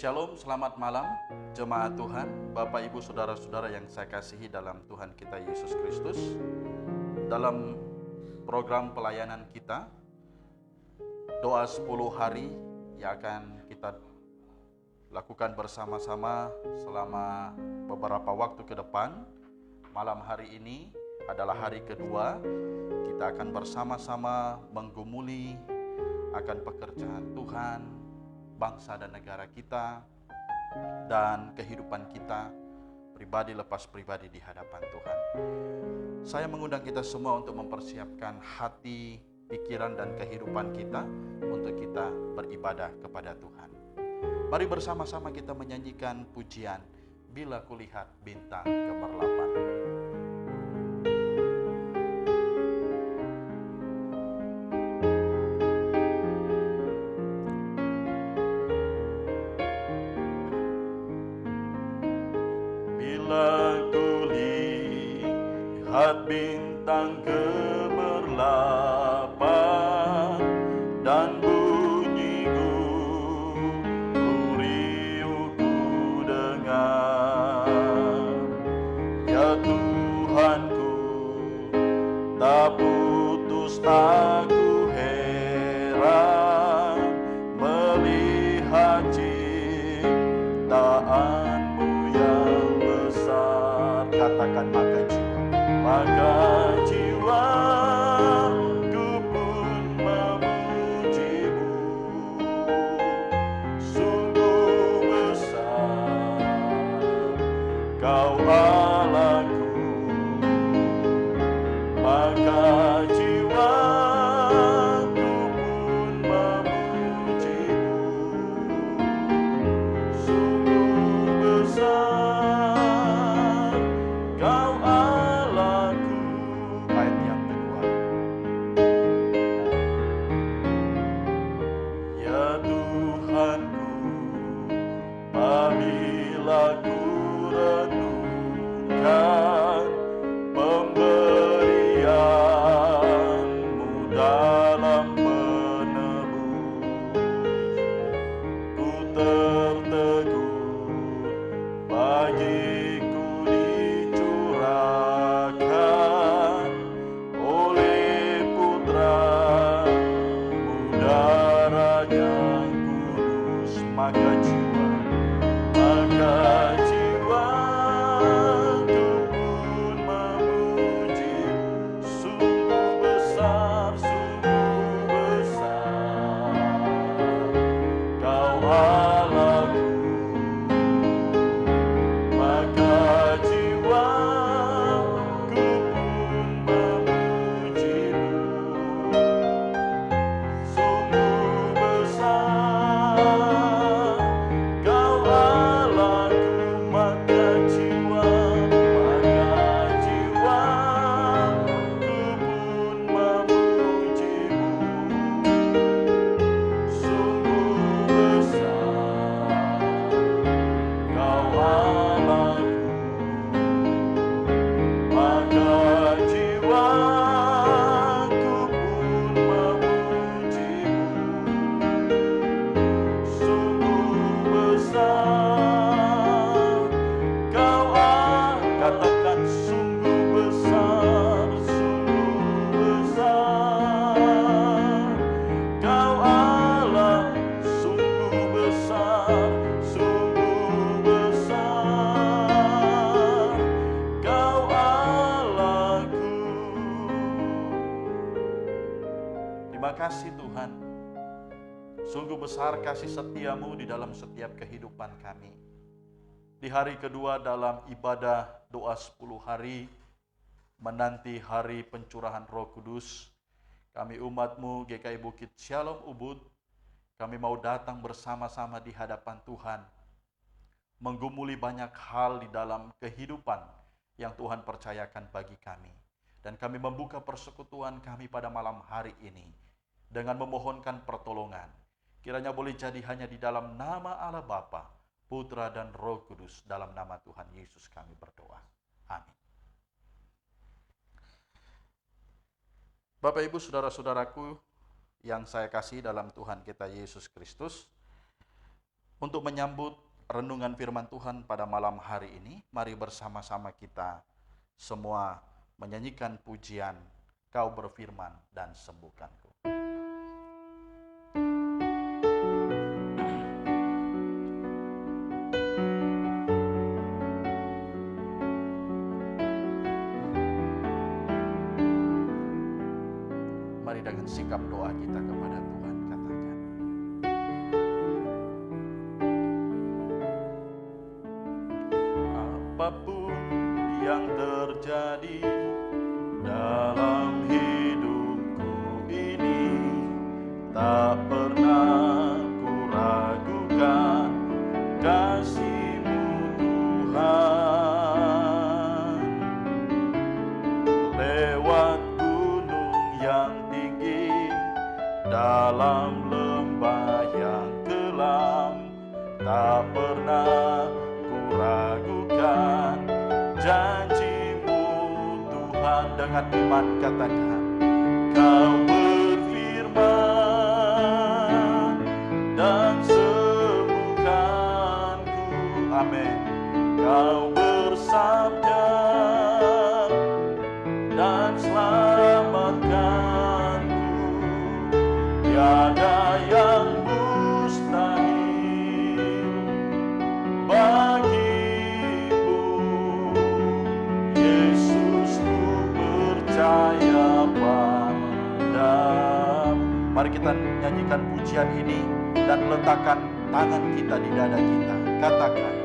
Shalom, selamat malam jemaat Tuhan, Bapak Ibu Saudara-saudara yang saya kasihi dalam Tuhan kita Yesus Kristus. Dalam program pelayanan kita, doa 10 hari yang akan kita lakukan bersama-sama selama beberapa waktu ke depan. Malam hari ini adalah hari kedua, kita akan bersama-sama menggumuli akan pekerjaan Tuhan, bangsa dan negara kita, dan kehidupan kita pribadi lepas pribadi di hadapan Tuhan. Saya mengundang kita semua untuk mempersiapkan hati, pikiran, dan kehidupan kita untuk kita beribadah kepada Tuhan. Mari bersama-sama kita menyanyikan pujian Bila Kulihat Bintang Gemerlapan. Bintang gemerlapan dan bunyi gurih ku dengar, ya Tuhanku, tak putus aku heran melihat ciptaanmu yang besar. Katakan maka jiwaku pun memujimu, sungguh besar Kau Allahku. Maka jiwaku pun memujimu, sungguh besar Kau besar kasih setiamu di dalam setiap kehidupan kami. Di hari kedua dalam ibadah doa 10 hari, menanti hari pencurahan Roh Kudus, kami umatmu GKI Bukit Shalom Ubud, kami mau datang bersama-sama di hadapan Tuhan, menggumuli banyak hal di dalam kehidupan yang Tuhan percayakan bagi kami. Dan kami membuka persekutuan kami pada malam hari ini dengan memohonkan pertolongan. Kiranya boleh jadi hanya di dalam nama Allah Bapa, Putra dan Roh Kudus, dalam nama Tuhan Yesus kami berdoa. Amin. Bapak Ibu Saudara-saudaraku yang saya kasih dalam Tuhan kita Yesus Kristus, Untuk menyambut renungan firman Tuhan pada malam hari ini, mari bersama-sama kita semua menyanyikan pujian Kau berfirman dan sembuhkanku. Mari dengan sikap doa kita kepada Tuhan katakan, apapun yang terjadi dalam hidupku ini, tak pernah ku ragukan kasih-Mu Tuhan. Lewat gunung yang tinggi, dalam lembah yang kelam, tak pernah ku ragukan janji-Mu Tuhan. Dengan iman katakan, Kau berfirman dan sembuhkanku. Amin. Kau bersabda dan selamatkanku. Tiada yang mustahil bagi-Mu. Yesus, ku percaya padamu. Mari kita nyanyikan pujian ini dan letakkan tangan kita di dada kita. Katakan,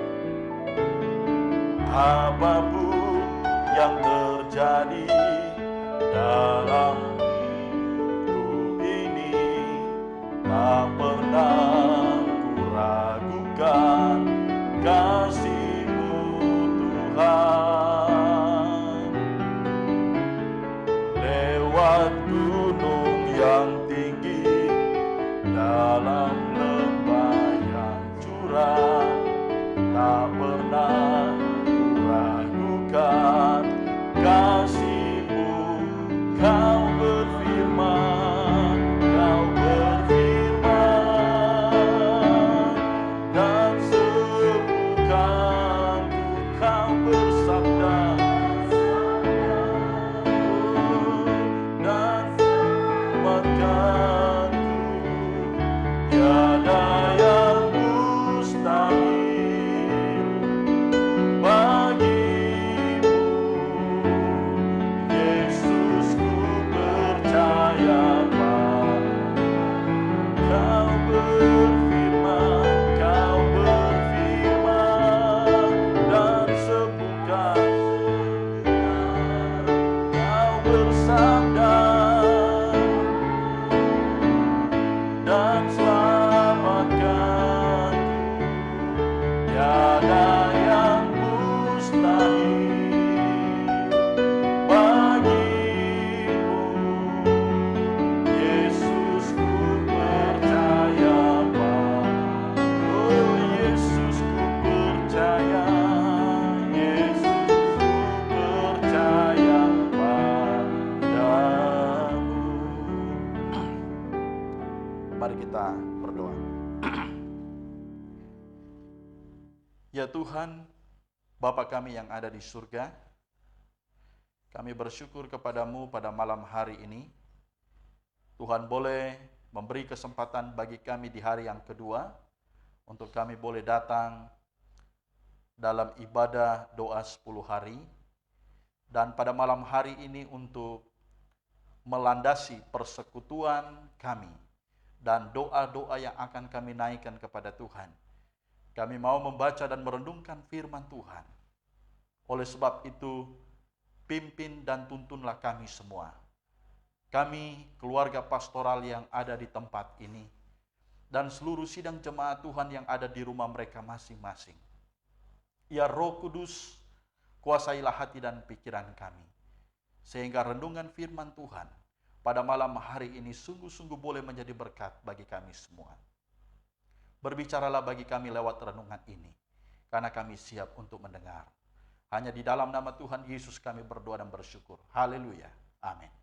apapun yang terjadi dalam hidupku ini, tak pernah ku ragukan kasih-Mu Tuhan. Lewat gunung yang tinggi, dalam lembah yang curam, tak pernah ku ragukan kasih-Mu. Kau berfirman dan sembuhkanku. Kau bersabda dan selamatkanku. Tiada yang mustahil bagi-Mu. Yesus, ku percaya padamu. Kau berfirman dan sembuhkan. Kau bersabda dan selamatkanku. Tiada yang mustahil bagi-Mu. Yesus, ku percaya padamu. Oh Yesus, ku percaya. Yesus, ku percaya padamu. Mari kita berdoa. Ya Tuhan, Bapa kami yang ada di surga, kami bersyukur kepadamu pada malam hari ini. Tuhan boleh memberi kesempatan bagi kami di hari yang kedua, untuk kami boleh datang dalam ibadah doa 10 hari. Dan pada malam hari ini untuk melandasi persekutuan kami dan doa-doa yang akan kami naikkan kepada Tuhan. Kami mau membaca dan merenungkan firman Tuhan. Oleh sebab itu, pimpin dan tuntunlah kami semua. Kami, keluarga pastoral yang ada di tempat ini, dan seluruh sidang jemaat Tuhan yang ada di rumah mereka masing-masing. Ya Roh Kudus, kuasailah hati dan pikiran kami, sehingga renungan firman Tuhan pada malam hari ini sungguh-sungguh boleh menjadi berkat bagi kami semua. Berbicaralah bagi kami lewat renungan ini, karena kami siap untuk mendengar. Hanya di dalam nama Tuhan Yesus kami berdoa dan bersyukur. Haleluya. Amin.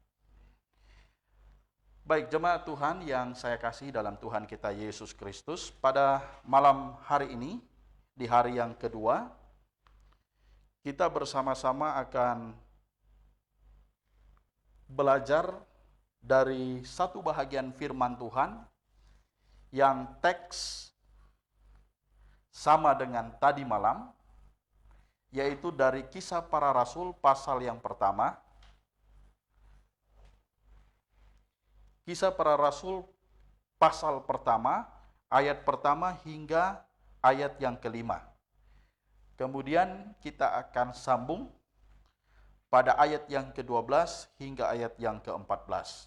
Baik, jemaat Tuhan yang saya kasih dalam Tuhan kita Yesus Kristus, pada malam hari ini, di hari yang kedua, kita bersama-sama akan belajar dari satu bahagian firman Tuhan yang teks sama dengan tadi malam, yaitu dari Kisah Para Rasul pasal yang pertama. Kisah Para Rasul pasal pertama, ayat pertama hingga ayat yang kelima. Kemudian kita akan sambung pada ayat yang ke-12 hingga ayat yang ke-14.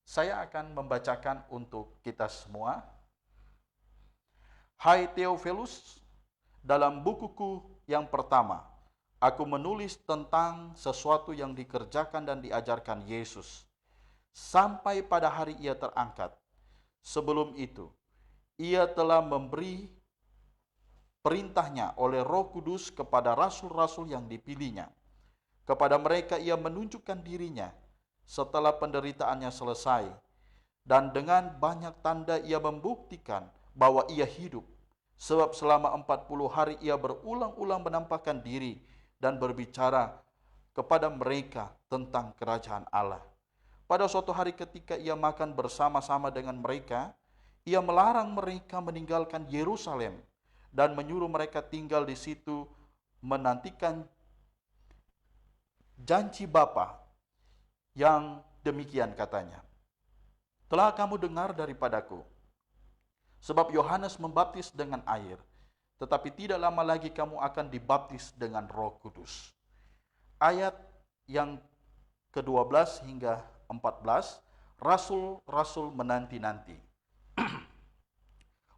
Saya akan membacakan untuk kita semua. Hai Theophilus, dalam bukuku yang pertama, aku menulis tentang sesuatu yang dikerjakan dan diajarkan Yesus sampai pada hari ia terangkat. Sebelum itu, ia telah memberi perintahnya oleh Roh Kudus kepada rasul-rasul yang dipilihnya. Kepada mereka ia menunjukkan dirinya setelah penderitaannya selesai, dan dengan banyak tanda ia membuktikan bahwa ia hidup. Sebab selama 40 hari ia berulang-ulang menampakkan diri dan berbicara kepada mereka tentang kerajaan Allah. Pada suatu hari ketika ia makan bersama-sama dengan mereka, ia melarang mereka meninggalkan Yerusalem dan menyuruh mereka tinggal di situ menantikan janji Bapa yang demikian katanya. Telah kamu dengar daripadaku, sebab Yohanes membaptis dengan air, tetapi tidak lama lagi kamu akan dibaptis dengan Roh Kudus. Ayat yang ke-12 hingga 14, rasul-rasul menanti-nanti.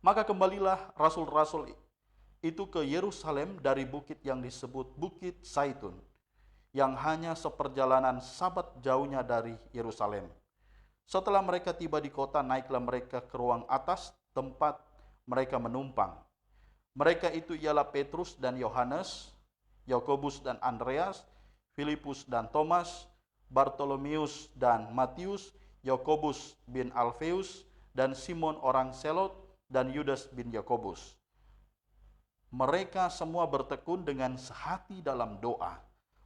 Maka kembalilah rasul-rasul itu ke Yerusalem dari bukit yang disebut Bukit Zaitun, yang hanya seperjalanan sabat jauhnya dari Yerusalem. Setelah mereka tiba di kota, naiklah mereka ke ruang atas tempat mereka menumpang. Mereka itu ialah Petrus dan Yohanes, Yakobus dan Andreas, Filipus dan Thomas, Bartolomeus dan Matius, Yakobus bin Alfeus, dan Simon orang Selot, dan Yudas bin Yakobus. Mereka semua bertekun dengan sehati dalam doa,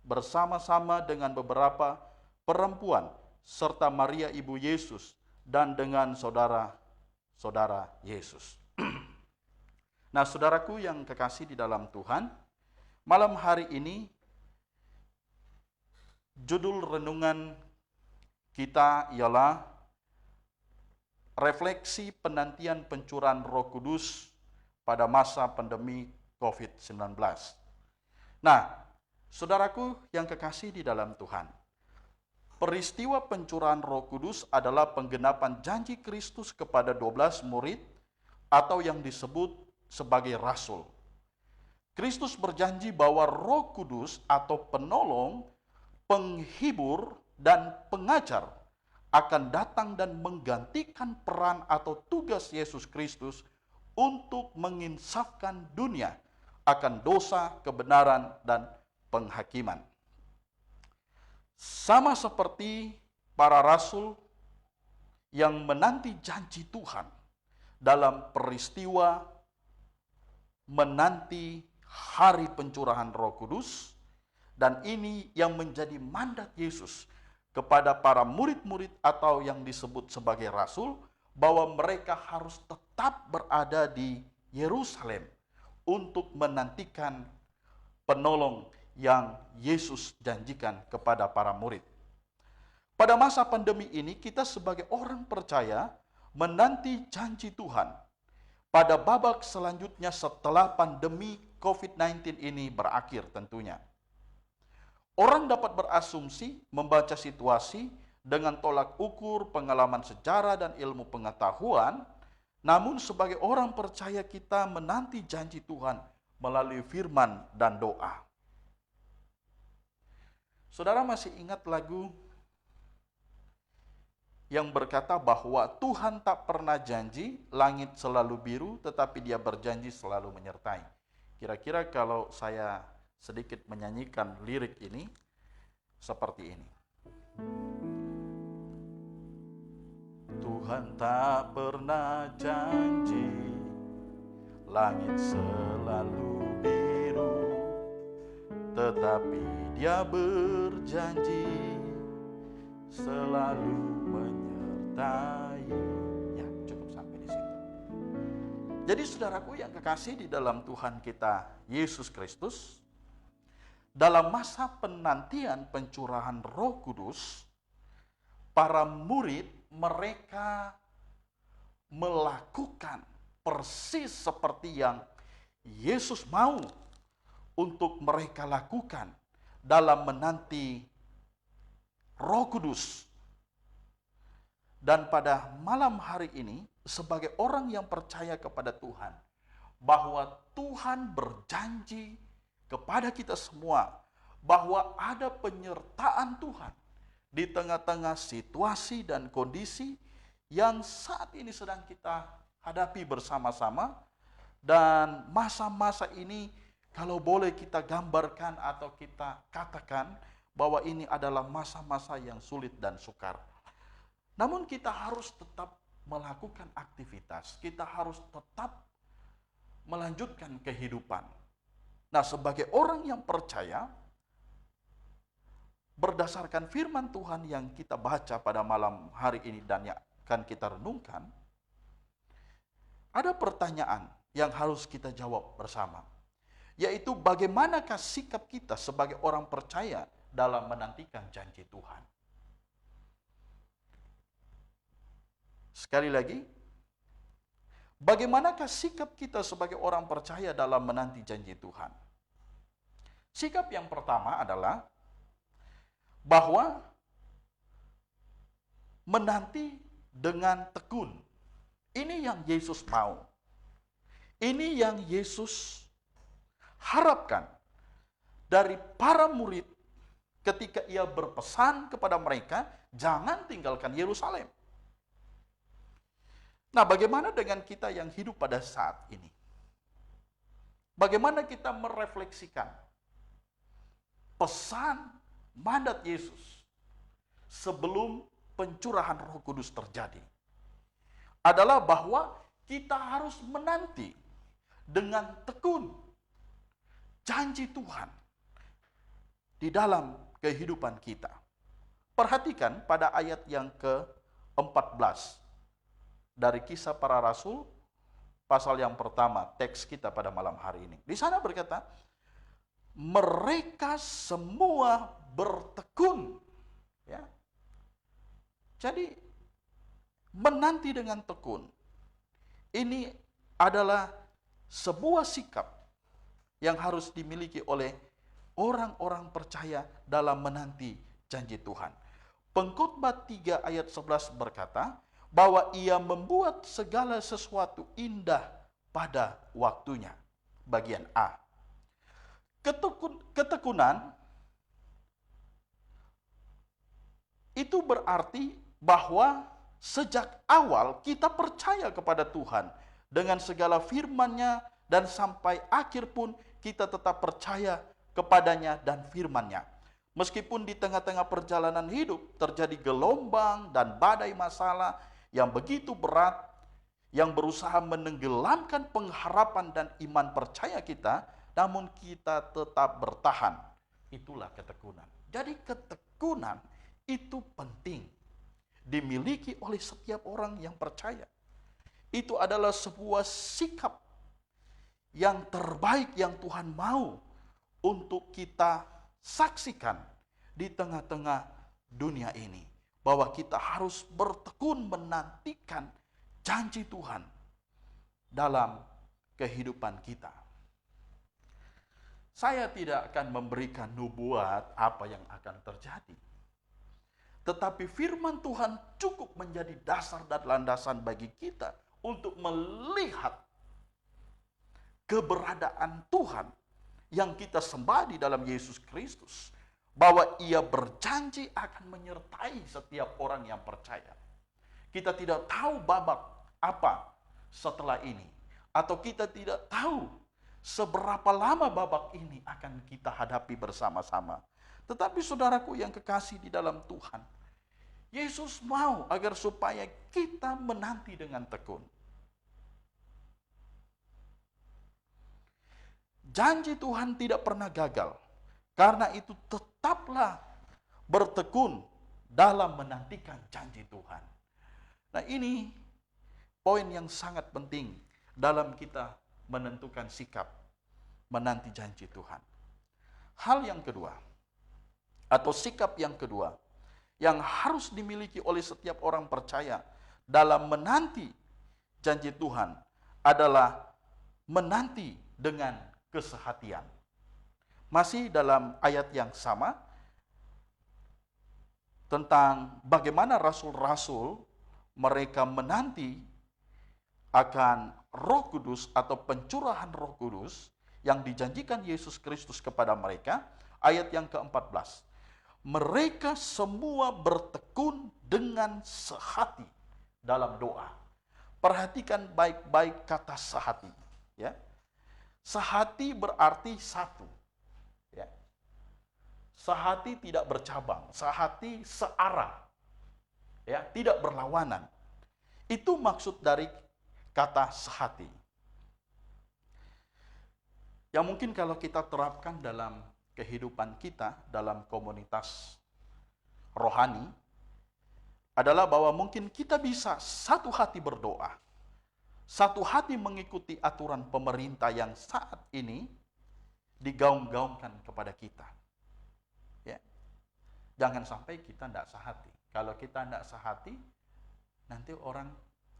bersama-sama dengan beberapa perempuan, serta Maria ibu Yesus, dan dengan saudara-saudara Yesus. Nah, saudaraku yang kekasih di dalam Tuhan, malam hari ini judul renungan kita ialah refleksi penantian pencurahan Roh Kudus pada masa pandemi COVID-19. Nah, saudaraku yang kekasih di dalam Tuhan, peristiwa pencurahan Roh Kudus adalah penggenapan janji Kristus kepada 12 murid atau yang disebut sebagai rasul. Kristus berjanji bahwa Roh Kudus atau penolong, penghibur, dan pengajar akan datang dan menggantikan peran atau tugas Yesus Kristus untuk menginsafkan dunia akan dosa, kebenaran, dan penghakiman. Sama seperti para rasul yang menanti janji Tuhan dalam peristiwa menanti hari pencurahan Roh Kudus, dan ini yang menjadi mandat Yesus kepada para murid-murid atau yang disebut sebagai rasul, bahwa mereka harus tetap berada di Yerusalem untuk menantikan penolong yang Yesus janjikan kepada para murid. Pada masa pandemi ini, kita sebagai orang percaya menanti janji Tuhan pada babak selanjutnya setelah pandemi COVID-19 ini berakhir tentunya. Orang dapat berasumsi, membaca situasi dengan tolak ukur pengalaman sejarah dan ilmu pengetahuan, namun sebagai orang percaya kita menanti janji Tuhan melalui firman dan doa. Saudara masih ingat lagu yang berkata bahwa Tuhan tak pernah janji langit selalu biru, tetapi Dia berjanji selalu menyertai. Kira-kira kalau saya sedikit menyanyikan lirik ini seperti ini. Tuhan tak pernah janji langit selalu biru, tetapi Dia berjanji selalu menyertai. Ya, cukup sampai di situ. Jadi saudaraku yang kekasih di dalam Tuhan kita Yesus Kristus, dalam masa penantian pencurahan Roh Kudus, para murid mereka melakukan persis seperti yang Yesus mau untuk mereka lakukan dalam menanti Roh Kudus. Dan pada malam hari ini, sebagai orang yang percaya kepada Tuhan, bahwa Tuhan berjanji kepada kita semua bahwa ada penyertaan Tuhan di tengah-tengah situasi dan kondisi yang saat ini sedang kita hadapi bersama-sama. Dan masa-masa ini kalau boleh kita gambarkan atau kita katakan bahwa ini adalah masa-masa yang sulit dan sukar. Namun kita harus tetap melakukan aktivitas, kita harus tetap melanjutkan kehidupan. Nah, sebagai orang yang percaya, berdasarkan firman Tuhan yang kita baca pada malam hari ini dan yang akan kita renungkan, ada pertanyaan yang harus kita jawab bersama, yaitu bagaimanakah sikap kita sebagai orang percaya dalam menantikan janji Tuhan. Sekali lagi, bagaimanakah sikap kita sebagai orang percaya dalam menanti janji Tuhan? Sikap yang pertama adalah bahwa menanti dengan tekun. Ini yang Yesus mau. Ini yang Yesus harapkan dari para murid ketika Ia berpesan kepada mereka, jangan tinggalkan Yerusalem. Nah, bagaimana dengan kita yang hidup pada saat ini? Bagaimana kita merefleksikan pesan mandat Yesus sebelum pencurahan Roh Kudus terjadi? Adalah bahwa kita harus menanti dengan tekun janji Tuhan di dalam kehidupan kita. Perhatikan pada ayat yang ke-14 dari Kisah Para Rasul, pasal yang pertama, teks kita pada malam hari ini. Di sana berkata, mereka semua bertekun. Ya. Jadi, menanti dengan tekun. Ini adalah sebuah sikap yang harus dimiliki oleh orang-orang percaya dalam menanti janji Tuhan. Pengkhotbah 3 ayat 11 berkata, bahwa Ia membuat segala sesuatu indah pada waktunya. Bagian A. Ketekunan itu berarti bahwa sejak awal kita percaya kepada Tuhan dengan segala firman-Nya, dan sampai akhir pun kita tetap percaya kepadanya dan firman-Nya. Meskipun di tengah-tengah perjalanan hidup terjadi gelombang dan badai masalah yang begitu berat, yang berusaha menenggelamkan pengharapan dan iman percaya kita, namun kita tetap bertahan. Itulah ketekunan. Jadi ketekunan itu penting dimiliki oleh setiap orang yang percaya. Itu adalah sebuah sikap yang terbaik yang Tuhan mau untuk kita saksikan di tengah-tengah dunia ini. Bahwa kita harus bertekun menantikan janji Tuhan dalam kehidupan kita. Saya tidak akan memberikan nubuat apa yang akan terjadi. Tetapi firman Tuhan cukup menjadi dasar dan landasan bagi kita untuk melihat keberadaan Tuhan yang kita sembah di dalam Yesus Kristus. Bahwa Ia berjanji akan menyertai setiap orang yang percaya. Kita tidak tahu babak apa setelah ini. Atau kita tidak tahu seberapa lama babak ini akan kita hadapi bersama-sama. Tetapi saudaraku yang kekasih di dalam Tuhan, Yesus mau agar supaya kita menanti dengan tekun. Janji Tuhan tidak pernah gagal. Karena itu tetaplah bertekun dalam menantikan janji Tuhan. Nah, ini poin yang sangat penting dalam kita menentukan sikap menanti janji Tuhan. Hal yang kedua, atau sikap yang kedua, yang harus dimiliki oleh setiap orang percaya dalam menanti janji Tuhan adalah menanti dengan kesehatian. Masih dalam ayat yang sama, tentang bagaimana rasul-rasul mereka menanti akan Roh Kudus atau pencurahan Roh Kudus yang dijanjikan Yesus Kristus kepada mereka. Ayat yang ke-14. Mereka semua bertekun dengan sehati dalam doa. Perhatikan baik-baik kata sehati, ya. Sehati berarti satu. Ya. Sehati tidak bercabang, sehati searah. Ya, tidak berlawanan. Itu maksud dari kata sehati. Yang mungkin kalau kita terapkan dalam kehidupan kita, dalam komunitas rohani, adalah bahwa mungkin kita bisa satu hati berdoa, satu hati mengikuti aturan pemerintah yang saat ini digaung-gaungkan kepada kita. Ya. Jangan sampai kita tidak sehati. Kalau kita tidak sehati, nanti orang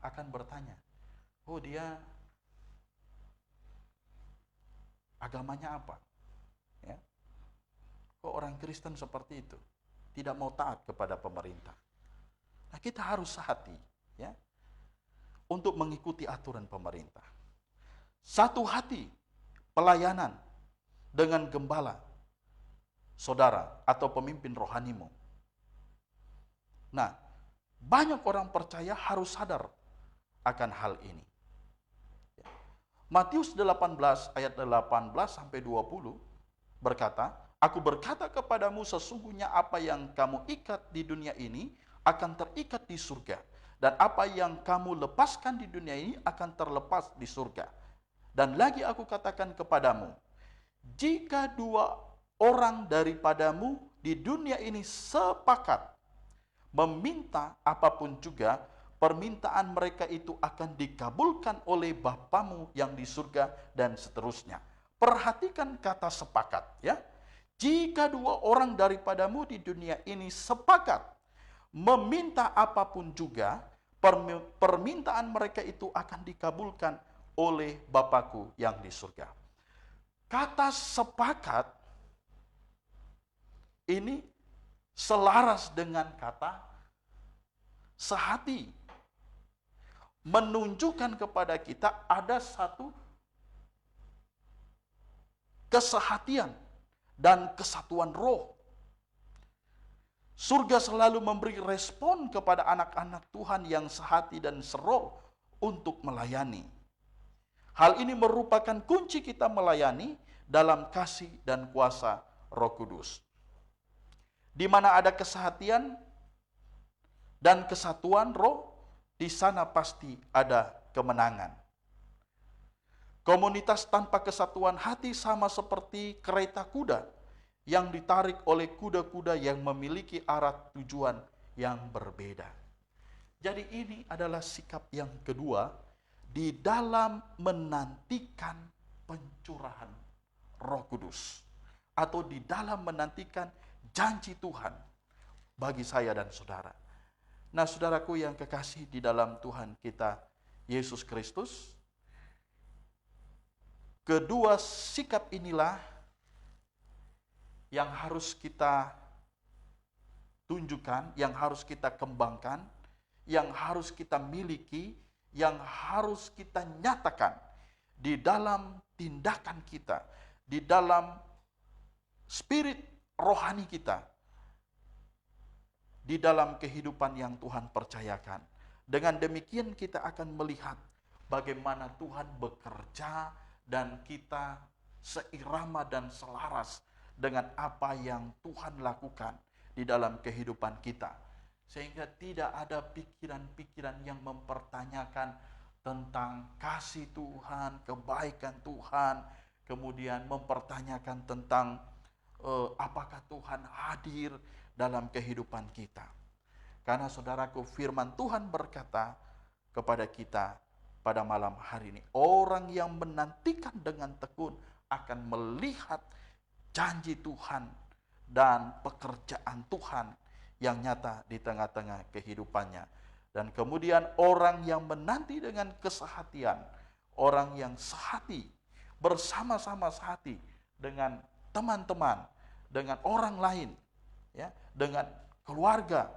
akan bertanya, oh dia agamanya apa? Ya. Kok orang Kristen seperti itu? Tidak mau taat kepada pemerintah. Nah, kita harus sehati, ya, untuk mengikuti aturan pemerintah. Satu hati pelayanan dengan gembala, saudara, atau pemimpin rohanimu. Nah, banyak orang percaya harus sadar akan hal ini. Matius 18 ayat 18 sampai 20 berkata, Aku berkata kepadamu sesungguhnya apa yang kamu ikat di dunia ini akan terikat di surga. Dan apa yang kamu lepaskan di dunia ini akan terlepas di surga. Dan lagi aku katakan kepadamu, jika dua orang daripadamu di dunia ini sepakat meminta apapun juga, permintaan mereka itu akan dikabulkan oleh Bapamu yang di surga, dan seterusnya. Perhatikan kata sepakat, ya. Jika dua orang daripadamu di dunia ini sepakat meminta apapun juga, permintaan mereka itu akan dikabulkan oleh Bapakku yang di surga. Kata sepakat ini selaras dengan kata sehati. Menunjukkan kepada kita ada satu kesehatian dan kesatuan roh. Surga selalu memberi respon kepada anak-anak Tuhan yang sehati dan seroh untuk melayani. Hal ini merupakan kunci kita melayani dalam kasih dan kuasa Roh Kudus. Di mana ada kesehatian dan kesatuan roh, di sana pasti ada kemenangan. Komunitas tanpa kesatuan hati sama seperti kereta kuda yang ditarik oleh kuda-kuda yang memiliki arah tujuan yang berbeda. Jadi ini adalah sikap yang kedua di dalam menantikan pencurahan Roh Kudus, atau di dalam menantikan janji Tuhan bagi saya dan saudara. Nah, saudaraku yang kekasih di dalam Tuhan kita Yesus Kristus, kedua sikap inilah yang harus kita tunjukkan, yang harus kita kembangkan, yang harus kita miliki, yang harus kita nyatakan di dalam tindakan kita, di dalam spirit rohani kita, di dalam kehidupan yang Tuhan percayakan. Dengan demikian kita akan melihat bagaimana Tuhan bekerja dan kita seirama dan selaras dengan apa yang Tuhan lakukan di dalam kehidupan kita. Sehingga tidak ada pikiran-pikiran yang mempertanyakan tentang kasih Tuhan, kebaikan Tuhan, kemudian mempertanyakan tentang apakah Tuhan hadir dalam kehidupan kita. Karena saudaraku, firman Tuhan berkata kepada kita pada malam hari ini, orang yang menantikan dengan tekun akan melihat janji Tuhan dan pekerjaan Tuhan yang nyata di tengah-tengah kehidupannya. Dan kemudian orang yang menanti dengan kesehatian, orang yang sehati, bersama-sama sehati dengan teman-teman, dengan orang lain, ya, dengan keluarga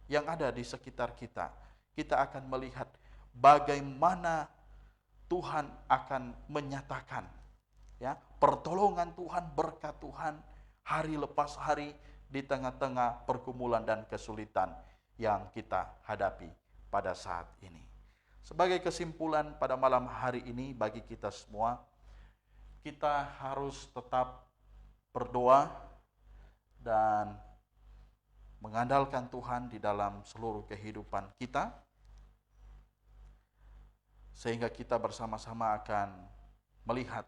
yang ada di sekitar kita, kita akan melihat bagaimana Tuhan akan menyatakan, ya, pertolongan Tuhan, berkat Tuhan hari lepas hari di tengah-tengah pergumulan dan kesulitan yang kita hadapi pada saat ini. Sebagai kesimpulan pada malam hari ini bagi kita semua, kita harus tetap berdoa dan mengandalkan Tuhan di dalam seluruh kehidupan kita, sehingga kita bersama-sama akan melihat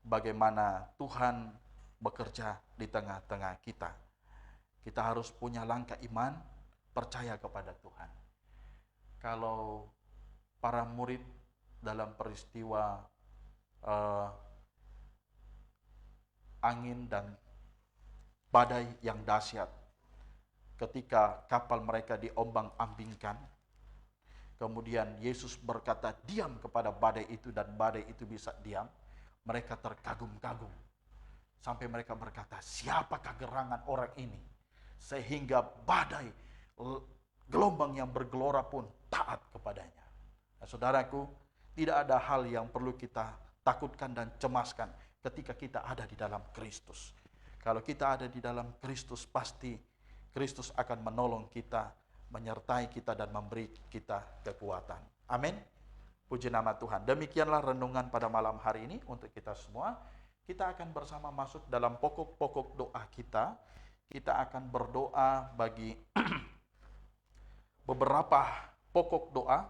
bagaimana Tuhan bekerja di tengah-tengah kita. Kita harus punya langkah iman, percaya kepada Tuhan. Kalau para murid dalam peristiwa angin dan badai yang dahsyat, ketika kapal mereka diombang-ambingkan, kemudian Yesus berkata diam kepada badai itu dan badai itu bisa diam, mereka terkagum-kagum. Sampai mereka berkata, siapakah gerangan orang ini sehingga badai, gelombang yang bergelora pun taat kepadanya. Nah, saudaraku, tidak ada hal yang perlu kita takutkan dan cemaskan ketika kita ada di dalam Kristus. Kalau kita ada di dalam Kristus, pasti Kristus akan menolong kita, menyertai kita dan memberi kita kekuatan. Amin. Puji nama Tuhan. Demikianlah renungan pada malam hari ini untuk kita semua. Kita akan bersama masuk dalam pokok-pokok doa kita. Kita akan berdoa bagi beberapa pokok doa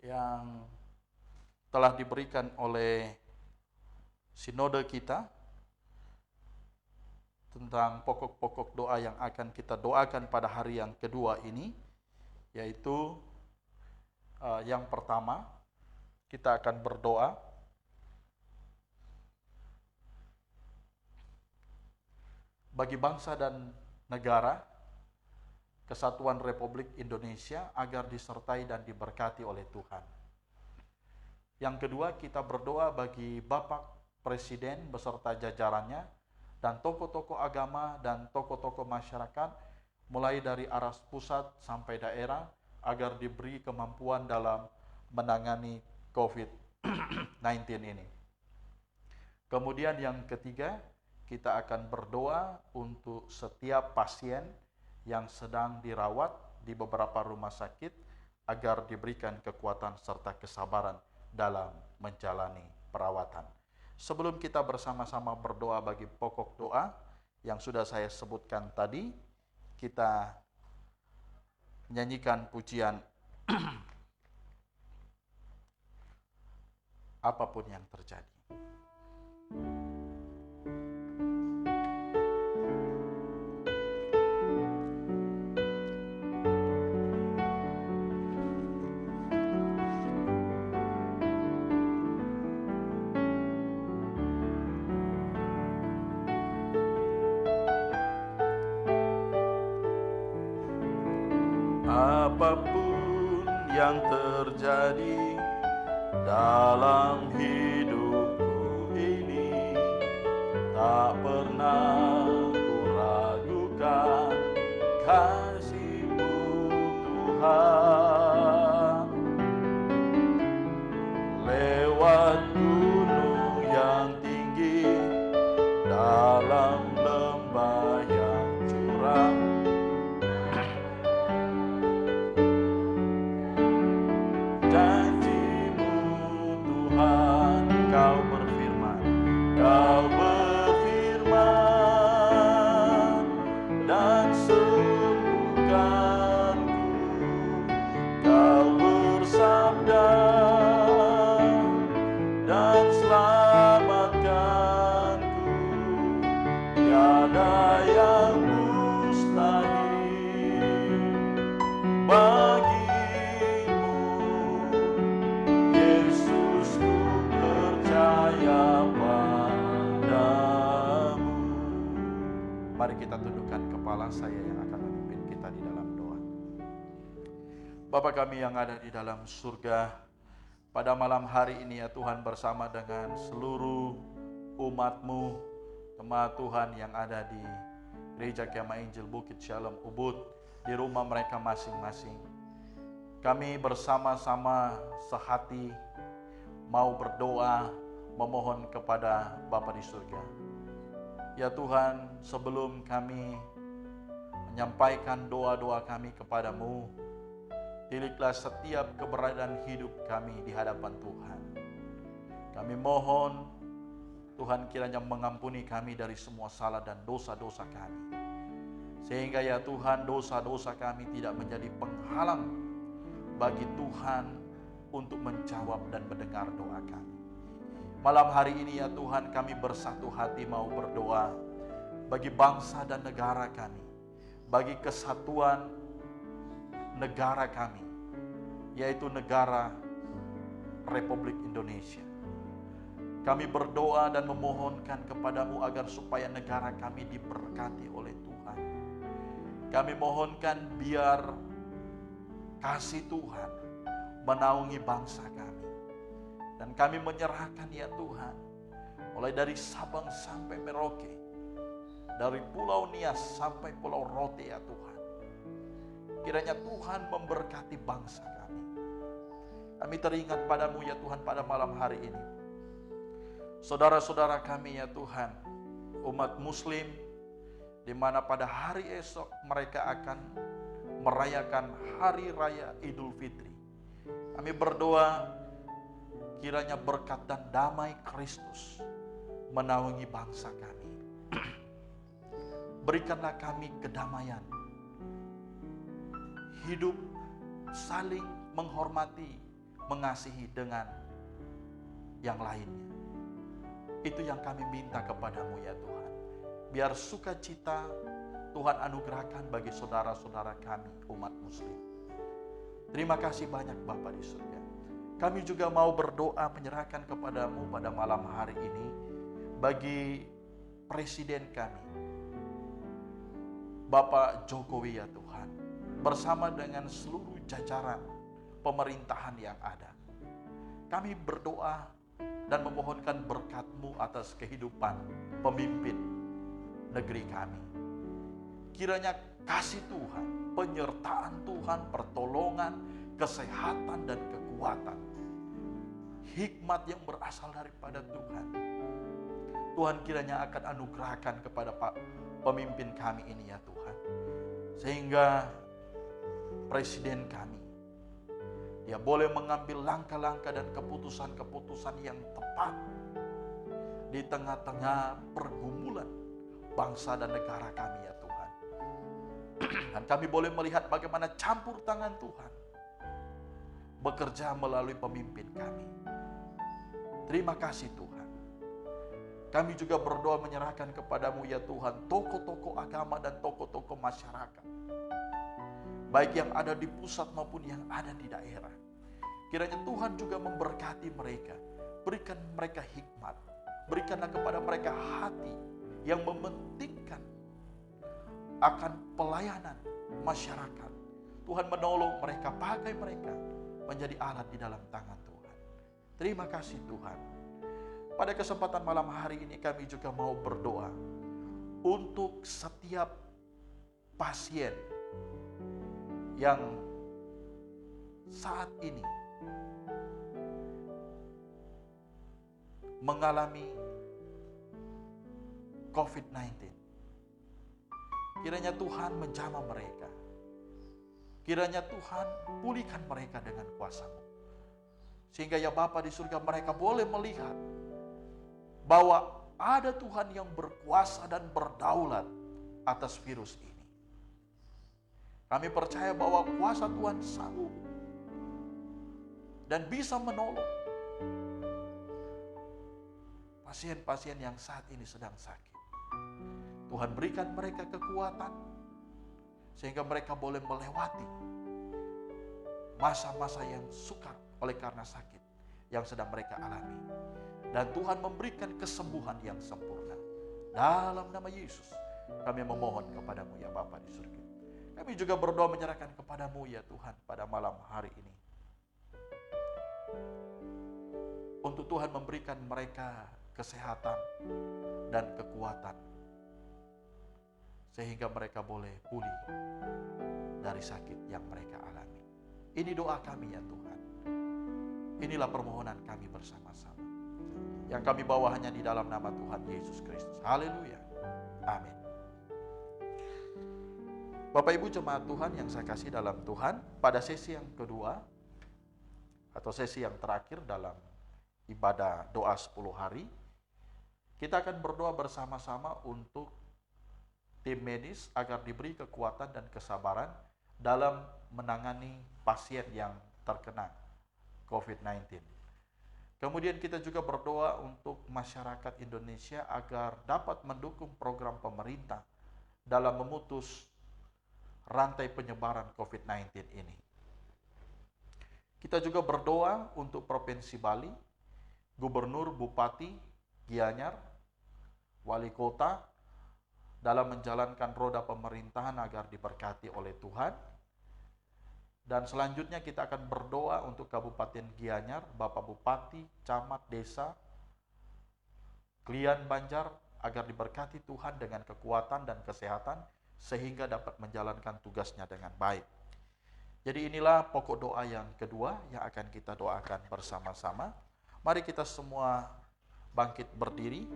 yang telah diberikan oleh sinode kita tentang pokok-pokok doa yang akan kita doakan pada hari yang kedua ini, yaitu yang pertama, kita akan berdoa bagi bangsa dan negara, Kesatuan Republik Indonesia agar disertai dan diberkati oleh Tuhan. Yang kedua, kita berdoa bagi Bapak Presiden beserta jajarannya dan tokoh-tokoh agama dan tokoh-tokoh masyarakat mulai dari aras pusat sampai daerah agar diberi kemampuan dalam menangani COVID-19 ini. Kemudian yang ketiga, kita akan berdoa untuk setiap pasien yang sedang dirawat di beberapa rumah sakit agar diberikan kekuatan serta kesabaran dalam menjalani perawatan. Sebelum kita bersama-sama berdoa bagi pokok doa yang sudah saya sebutkan tadi, kita menyanyikan pujian apapun yang terjadi. Apapun yang terjadi dalam hidupku ini, tak pernah ku ragukan kasih-Mu Tuhan. Lewat gunung yang tinggi, dalam lembah yang curam, Kau berfirman dan sembuhkan Mari kita tundukkan kepala, saya yang akan memimpin kita di dalam doa. Bapa kami yang ada di dalam surga, pada malam hari ini ya Tuhan, bersama dengan seluruh umat-Mu, jemaat Tuhan yang ada di Gereja Kemah Injil Bukit Shalom Ubud, di rumah mereka masing-masing. Kami bersama-sama sehati mau berdoa, memohon kepada Bapa di surga. Ya Tuhan, sebelum kami menyampaikan doa-doa kami kepadamu, tiliklah setiap keberadaan hidup kami di hadapan Tuhan. Kami mohon Tuhan kiranya mengampuni kami dari semua salah dan dosa-dosa kami. Sehingga ya Tuhan, dosa-dosa kami tidak menjadi penghalang bagi Tuhan untuk menjawab dan mendengar doa kami. Malam hari ini ya Tuhan, kami bersatu hati mau berdoa bagi bangsa dan negara kami, bagi kesatuan negara kami, yaitu negara Republik Indonesia. Kami berdoa dan memohonkan kepadamu agar supaya negara kami diberkati oleh Tuhan. Kami mohonkan biar kasih Tuhan menaungi bangsa kami. Dan kami menyerahkan ya Tuhan, mulai dari Sabang sampai Merauke, dari Pulau Nias sampai Pulau Rote ya Tuhan. Kiranya Tuhan memberkati bangsa kami. Kami teringat padamu ya Tuhan pada malam hari ini. Saudara-saudara kami ya Tuhan, umat muslim, di mana pada hari esok mereka akan merayakan Hari Raya Idul Fitri. Kami berdoa, kiranya berkat dan damai Kristus menaungi bangsa kami. Berikanlah kami kedamaian, hidup saling menghormati, mengasihi dengan yang lainnya. Itu yang kami minta kepadamu ya Tuhan. Biar sukacita Tuhan anugerahkan bagi saudara-saudara kami, umat muslim. Terima kasih banyak Bapa di surga. Kami juga mau berdoa menyerahkan kepadamu pada malam hari ini bagi Presiden kami, Bapak Jokowi ya Tuhan, bersama dengan seluruh jajaran pemerintahan yang ada. Kami berdoa dan memohonkan berkat-Mu atas kehidupan pemimpin negeri kami. Kiranya kasih Tuhan, penyertaan Tuhan, pertolongan, kesehatan dan kekuatan, hikmat yang berasal daripada Tuhan, Tuhan kiranya akan anugerahkan kepada pemimpin kami ini ya Tuhan. Sehingga presiden kami, dia boleh mengambil langkah-langkah dan keputusan-keputusan yang tepat di tengah-tengah pergumulan bangsa dan negara kami ya Tuhan. Dan kami boleh melihat bagaimana campur tangan Tuhan bekerja melalui pemimpin kami. Terima kasih Tuhan. Kami juga berdoa menyerahkan kepadamu ya Tuhan, tokoh-tokoh agama dan tokoh-tokoh masyarakat, baik yang ada di pusat maupun yang ada di daerah. Kiranya Tuhan juga memberkati mereka, berikan mereka hikmat, berikanlah kepada mereka hati yang mementingkan akan pelayanan masyarakat. Tuhan menolong mereka, pakai mereka menjadi alat di dalam tangan Tuhan. Terima kasih Tuhan. Pada kesempatan malam hari ini kami juga mau berdoa untuk setiap pasien yang saat ini mengalami COVID-19. Kiranya Tuhan menjamah mereka. Kiranya Tuhan pulihkan mereka dengan kuasa-Mu. Sehingga ya Bapa di surga, mereka boleh melihat bahwa ada Tuhan yang berkuasa dan berdaulat atas virus ini. Kami percaya bahwa kuasa Tuhan sanggup dan bisa menolong pasien-pasien yang saat ini sedang sakit. Tuhan berikan mereka kekuatan sehingga mereka boleh melewati masa-masa yang sukar oleh karena sakit yang sedang mereka alami. Dan Tuhan memberikan kesembuhan yang sempurna. Dalam nama Yesus, Kami memohon kepadamu ya Bapa di surga. Kami juga berdoa menyerahkan kepadamu ya Tuhan pada malam hari ini. Untuk Tuhan memberikan mereka kesehatan dan kekuatan. Sehingga mereka boleh pulih dari sakit yang mereka alami. Ini doa kami ya Tuhan. Inilah permohonan kami bersama-sama. Yang kami bawa hanya di dalam nama Tuhan Yesus Kristus. Haleluya. Amin. Bapak Ibu jemaat Tuhan yang saya kasih dalam Tuhan, pada sesi yang kedua atau sesi yang terakhir dalam ibadah doa 10 hari, kita akan berdoa bersama-sama untuk tim medis agar diberi kekuatan dan kesabaran dalam menangani pasien yang terkena COVID-19. Kemudian kita juga berdoa untuk masyarakat Indonesia agar dapat mendukung program pemerintah dalam memutus rantai penyebaran COVID-19 ini. Kita juga berdoa untuk Provinsi Bali, Gubernur, Bupati, Gianyar, Wali Kota, dalam menjalankan roda pemerintahan agar diberkati oleh Tuhan. Dan selanjutnya kita akan berdoa untuk Kabupaten Gianyar, Bapak Bupati, Camat, Desa, Klian Banjar, agar diberkati Tuhan dengan kekuatan dan kesehatan, sehingga dapat menjalankan tugasnya dengan baik. Jadi inilah pokok doa yang kedua yang akan kita doakan bersama-sama. Mari kita semua bangkit berdiri.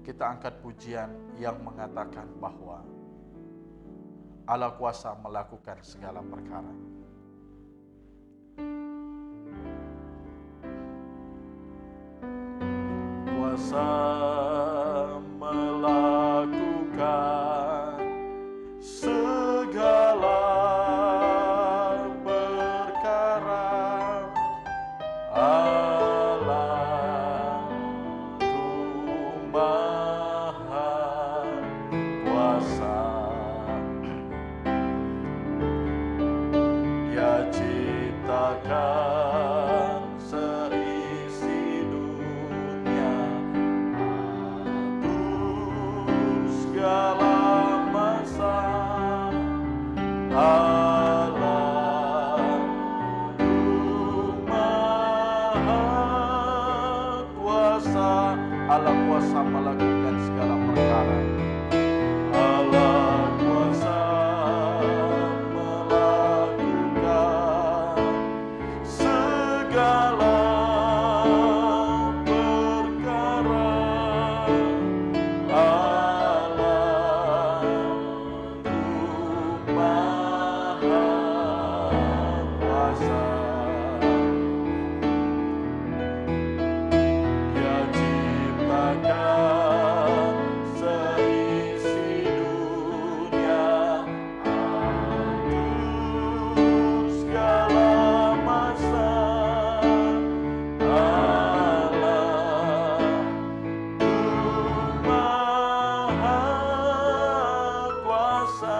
Kita angkat pujian yang mengatakan bahwa Allah kuasa melakukan segala perkara. Kuasa melakukan segala perkara. Allahku Maha Kuasa. Dia ciptakan seisi dunia, atur segala masa. Allahku Maha Kuasa. Allah kuasa melakukan segala perkara. Allah kuasa melakukan segala perkara. Allahku Maha Kuasa. Dia ciptakan seisi dunia, atur segala masa. Allahku Maha Kuasa.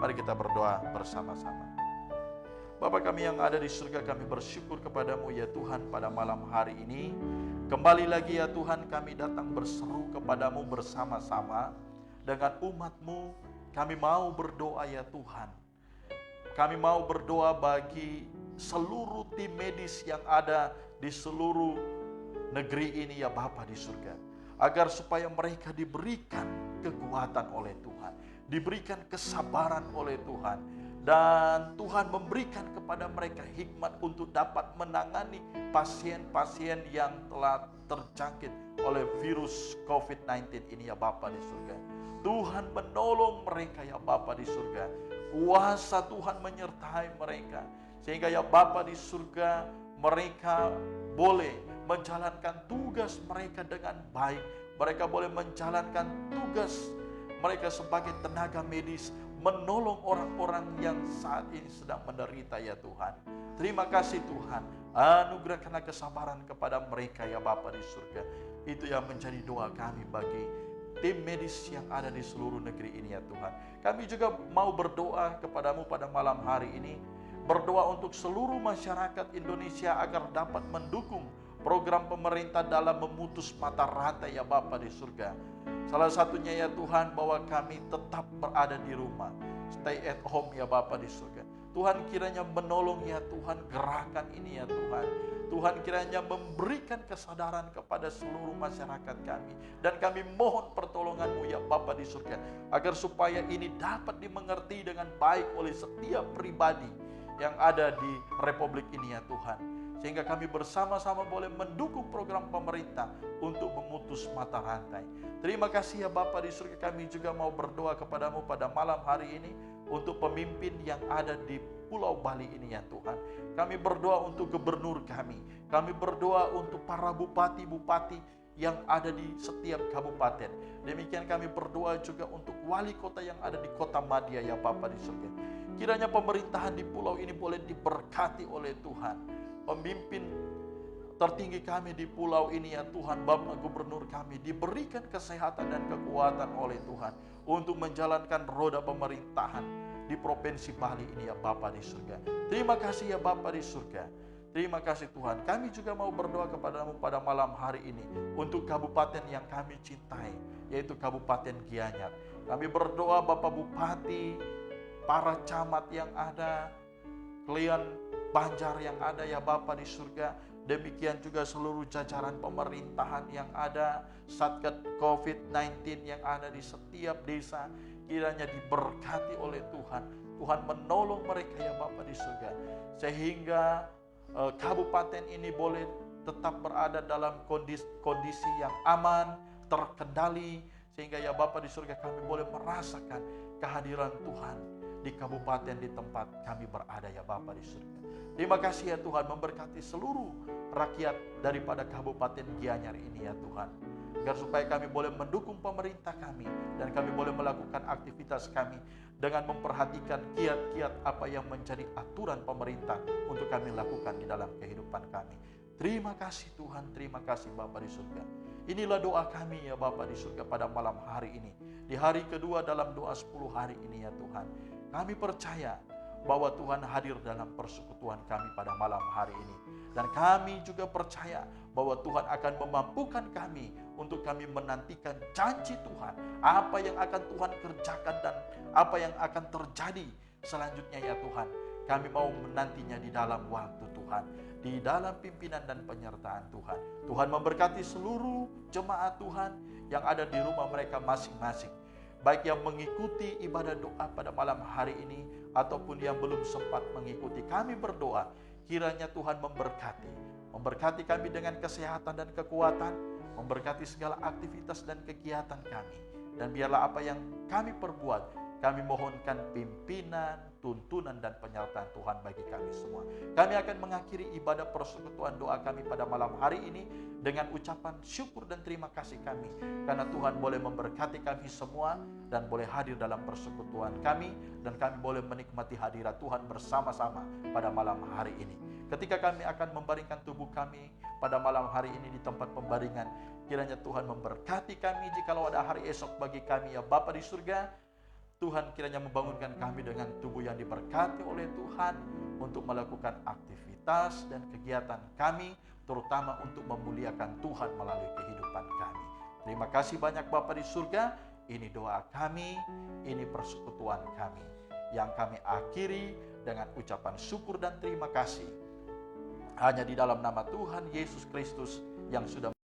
Mari kita berdoa bersama-sama. Bapa kami yang ada di surga, kami bersyukur kepadamu ya Tuhan pada malam hari ini. Kembali lagi ya Tuhan, kami datang berseru kepadamu bersama-sama dengan umat-Mu. Kami mau berdoa ya Tuhan. Kami mau berdoa bagi seluruh tim medis yang ada di seluruh negeri ini ya Bapa di surga. Agar supaya mereka diberikan kekuatan oleh Tuhan, diberikan kesabaran oleh Tuhan. Dan Tuhan memberikan kepada mereka hikmat untuk dapat menangani pasien-pasien yang telah terjangkit oleh virus COVID-19 ini ya Bapa di surga. Tuhan menolong mereka ya Bapa di surga. Kuasa Tuhan menyertai mereka. Sehingga ya Bapa di surga, mereka boleh menjalankan tugas mereka dengan baik. Mereka boleh menjalankan tugas mereka sebagai tenaga medis, menolong orang-orang yang saat ini sedang menderita ya Tuhan. Terima kasih Tuhan, anugerahkanlah kesabaran kepada mereka ya Bapa di surga. Itu yang menjadi doa kami bagi tim medis yang ada di seluruh negeri ini ya Tuhan. Kami juga mau berdoa kepadamu pada malam hari ini berdoa untuk seluruh masyarakat Indonesia agar dapat mendukung program pemerintah dalam memutus mata rantai ya Bapa di surga. Salah satunya ya Tuhan, bahwa kami tetap berada di rumah, stay at home ya Bapa di surga. Tuhan kiranya menolong ya Tuhan gerakan ini ya Tuhan. Tuhan kiranya memberikan kesadaran kepada seluruh masyarakat kami. Dan kami mohon pertolongan-Mu ya Bapa di surga, agar supaya ini dapat dimengerti dengan baik oleh setiap pribadi yang ada di Republik ini ya Tuhan. Sehingga kami bersama-sama boleh mendukung program pemerintah untuk memutus mata rantai. Terima kasih ya Bapa di surga, kami juga mau berdoa kepadamu pada malam hari ini untuk pemimpin yang ada di Pulau Bali ini ya Tuhan. Kami berdoa untuk gubernur kami. Kami berdoa untuk para bupati-bupati yang ada di setiap kabupaten. Demikian kami berdoa juga untuk wali kota yang ada di Kota Madia ya Bapa di surga. Kiranya pemerintahan di pulau ini boleh diberkati oleh Tuhan. Pemimpin tertinggi kami di pulau ini ya Tuhan, Bapak Gubernur kami, diberikan kesehatan dan kekuatan oleh Tuhan untuk menjalankan roda pemerintahan di Provinsi Bali ini ya Bapa di surga. Terima kasih ya Bapa di surga. Terima kasih Tuhan. Kami juga mau berdoa kepadamu pada malam hari ini untuk kabupaten yang kami cintai, yaitu Kabupaten Gianyar. Kami berdoa Bapak Bupati, para camat yang ada, klien Banjar yang ada ya Bapa di surga. Demikian juga seluruh jajaran pemerintahan yang ada, Satgas COVID-19 yang ada di setiap desa, kiranya diberkati oleh Tuhan. Tuhan menolong mereka ya Bapa di surga, sehingga kabupaten ini boleh tetap berada dalam kondisi yang aman, terkendali, sehingga ya Bapa di surga kami boleh merasakan kehadiran Tuhan di kabupaten di tempat kami berada ya Bapa di surga. Terima kasih ya Tuhan, memberkati seluruh rakyat daripada Kabupaten Gianyar ini ya Tuhan, agar supaya kami boleh mendukung pemerintah kami dan kami boleh melakukan aktivitas kami dengan memperhatikan kiat-kiat apa yang menjadi aturan pemerintah untuk kami lakukan di dalam kehidupan kami. Terima kasih Tuhan, terima kasih Bapa di surga. Inilah doa kami ya Bapa di surga pada malam hari ini, di hari kedua dalam doa 10 hari ini ya Tuhan. Kami percaya bahwa Tuhan hadir dalam persekutuan kami pada malam hari ini. Dan kami juga percaya bahwa Tuhan akan memampukan kami untuk kami menantikan janji Tuhan. Apa yang akan Tuhan kerjakan dan apa yang akan terjadi selanjutnya ya Tuhan. Kami mau menantinya di dalam waktu Tuhan, di dalam pimpinan dan penyertaan Tuhan. Tuhan memberkati seluruh jemaat Tuhan yang ada di rumah mereka masing-masing, baik yang mengikuti ibadah doa pada malam hari ini ataupun yang belum sempat mengikuti. Kami berdoa kiranya Tuhan memberkati kami dengan kesehatan dan kekuatan, memberkati segala aktivitas dan kegiatan kami. Dan biarlah apa yang kami perbuat, kami mohonkan pimpinan, tuntunan dan penyertaan Tuhan bagi kami semua. Kami akan mengakhiri ibadah persekutuan doa kami pada malam hari ini dengan ucapan syukur dan terima kasih kami, karena Tuhan boleh memberkati kami semua dan boleh hadir dalam persekutuan kami, dan kami boleh menikmati hadirat Tuhan bersama-sama pada malam hari ini. Ketika kami akan membaringkan tubuh kami pada malam hari ini di tempat pembaringan, kiranya Tuhan memberkati kami jikalau ada hari esok bagi kami ya Bapa di surga. Tuhan kiranya membangunkan kami dengan tubuh yang diberkati oleh Tuhan untuk melakukan aktivitas dan kegiatan kami, terutama untuk memuliakan Tuhan melalui kehidupan kami. Terima kasih banyak Bapa di surga. Ini doa kami, ini persekutuan kami, yang kami akhiri dengan ucapan syukur dan terima kasih hanya di dalam nama Tuhan Yesus Kristus yang sudah